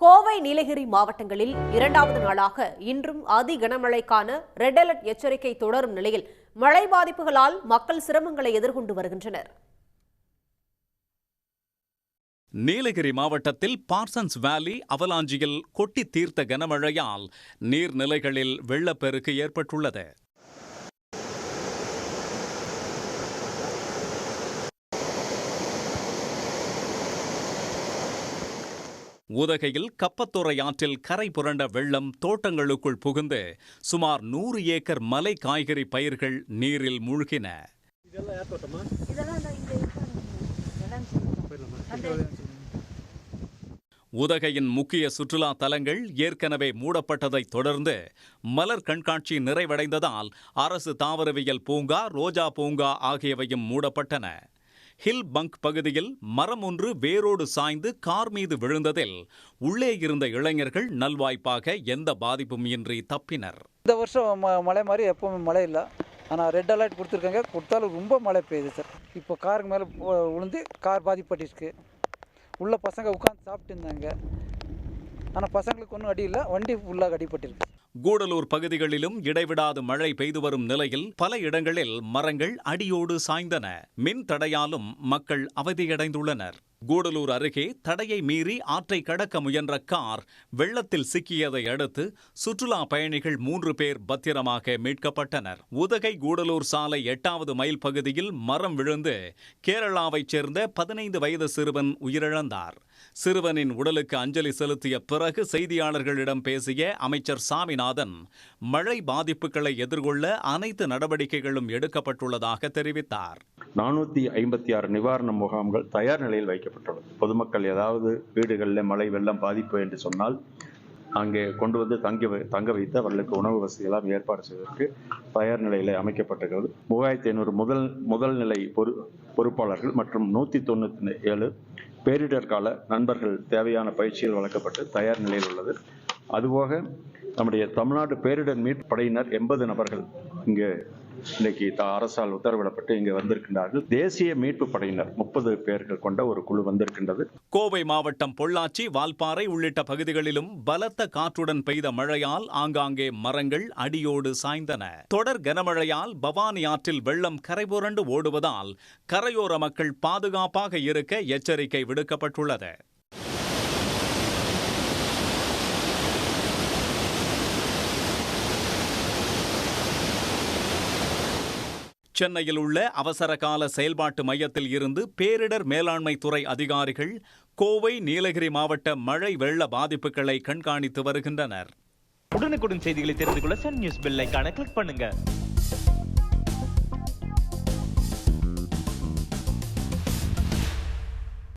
கோவை நீலகிரி மாவட்டங்களில் இரண்டாவது நாளாக இன்றும் அதி கனமழைக்கான ரெட் அலர்ட் எச்சரிக்கை தொடரும் நிலையில் மழை பாதிப்புகளால் மக்கள் சிரமங்களை எதிர்கொண்டு வருகின்றனர். நீலகிரி மாவட்டத்தில் பார்சன்ஸ் வேலி அவலாஞ்சியில் கொட்டி தீர்த்த கனமழையால் நீர்நிலைகளில் வெள்ளப்பெருக்கு ஏற்பட்டுள்ளது. உதகையில் கப்பத்துறை ஆற்றில் கரை புரண்ட வெள்ளம் தோட்டங்களுக்குள் புகுந்து சுமார் 100 ஏக்கர் மலை காய்கறி பயிர்கள் நீரில் மூழ்கின. உதகையின் முக்கிய சுற்றுலா தலங்கள் ஏற்கனவே மூடப்பட்டதைத் தொடர்ந்து மலர் கண்காட்சி நிறைவடைந்ததால் அரசு தாவரவியல் பூங்கா, ரோஜா பூங்கா ஆகியவையும் மூடப்பட்டன. ஹில் பங்க் பகுதியில் மரம் ஒன்று வேரோடு சாய்ந்து கார் மீது விழுந்ததில் உள்ளே இருந்த இளைஞர்கள் நல்வாய்ப்பாக எந்த பாதிப்பும் இன்றி தப்பினர். இந்த வருஷம் மழை மாதிரி எப்பவுமே மழை இல்லை. ஆனால் ரெட் அலர்ட் கொடுத்துருக்காங்க. கொடுத்தாலும் ரொம்ப மழை பெய்யுது சார். இப்போ காருக்கு மேலே விழுந்து கார் பாதிப்பட்டிருக்கு. உள்ள பசங்க உட்காந்து சாப்பிட்டு இருந்தாங்க. ஆனால் பசங்களுக்கு ஒன்றும் அடி இல்லை, வண்டி ஃபுல்லாக அடிபட்டிருக்கு. கூடலூர் பகுதிகளிலும் இடைவிடாது மழை பெய்து வரும் நிலையில் பல இடங்களில் மரங்கள் அடியோடு சாய்ந்தன. மின் தடையாலும் மக்கள் அவதியடைந்துள்ளனர். கூடலூர் அருகே தடையை மீறி ஆற்றை கடக்க முயன்ற கார் வெள்ளத்தில் சிக்கியதை அடுத்து சுற்றுலா பயணிகள் 3 பேர் பத்திரமாக மீட்கப்பட்டனர். உதகை கூடலூர் சாலை 8வது மைல் பகுதியில் மரம் விழுந்து கேரளாவைச் சேர்ந்த 15 வயது சிறுவன் உயிரிழந்தார். சிறுவனின் உடலுக்கு அஞ்சலி செலுத்திய பிறகு செய்தியாளர்களிடம் பேசிய அமைச்சர் சாமிநாதன் மழை பாதிப்புகளை எதிர்கொள்ள அனைத்து நடவடிக்கைகளும் எடுக்கப்பட்டுள்ளதாக தெரிவித்தார். 456 நிவாரண முகாம்கள் தயார் நிலையில் வைக்கப்பட்டுள்ளது. பொதுமக்கள் ஏதாவது வீடுகளில் மழை வெள்ளம் பாதிப்பு என்று சொன்னால் அங்கே கொண்டு வந்து தங்க வைத்து அவர்களுக்கு உணவு வசதியெல்லாம் ஏற்பாடு செய்வதற்கு தயார் நிலையில் அமைக்கப்பட்டிருக்கிறது. 3500 முதல் நிலை பொறுப்பாளர்கள் மற்றும் 197 பேரிடர் கால நண்பர்கள் தேவையான பயிற்சிகள் வழங்கப்பட்டு தயார் நிலையில் உள்ளது. அதுபோக நம்முடைய தமிழ்நாடு பேரிடர் மீட்பு படையினர் 80 நபர்கள் இங்கு இன்னைக்கு அரசால் உத்தரவிடப்பட்டு இங்கு வந்திருக்கின்றார்கள். தேசிய மீட்பு படையினர் 30 பேர்கள் கொண்ட ஒரு குழு வந்திருக்கின்றது. கோவை மாவட்டம் பொள்ளாச்சி, வால்பாறை உள்ளிட்ட பகுதிகளிலும் பலத்த காற்றுடன் பெய்த மழையால் ஆங்காங்கே மரங்கள் அடியோடு சாய்ந்தன. தொடர் கனமழையால் பவானி ஆற்றில் வெள்ளம் கரைபுரண்டு ஓடுவதால் கரையோர மக்கள் பாதுகாப்பாக இருக்க எச்சரிக்கை விடுக்கப்பட்டுள்ளது. சென்னையில் உள்ள அவசரகால செயல்பாட்டு மையத்தில் இருந்து பேரிடர் மேலாண்மை துறை அதிகாரிகள் கோவை, நீலகிரி மாவட்ட மழை வெள்ள பாதிப்புகளை கண்காணித்து வருகின்றனர். உடனுக்குடன் செய்திகளை தெரிந்து கொள்ள சன் நியூஸ் பெல் ஐகானை கிளிக் பண்ணுங்க.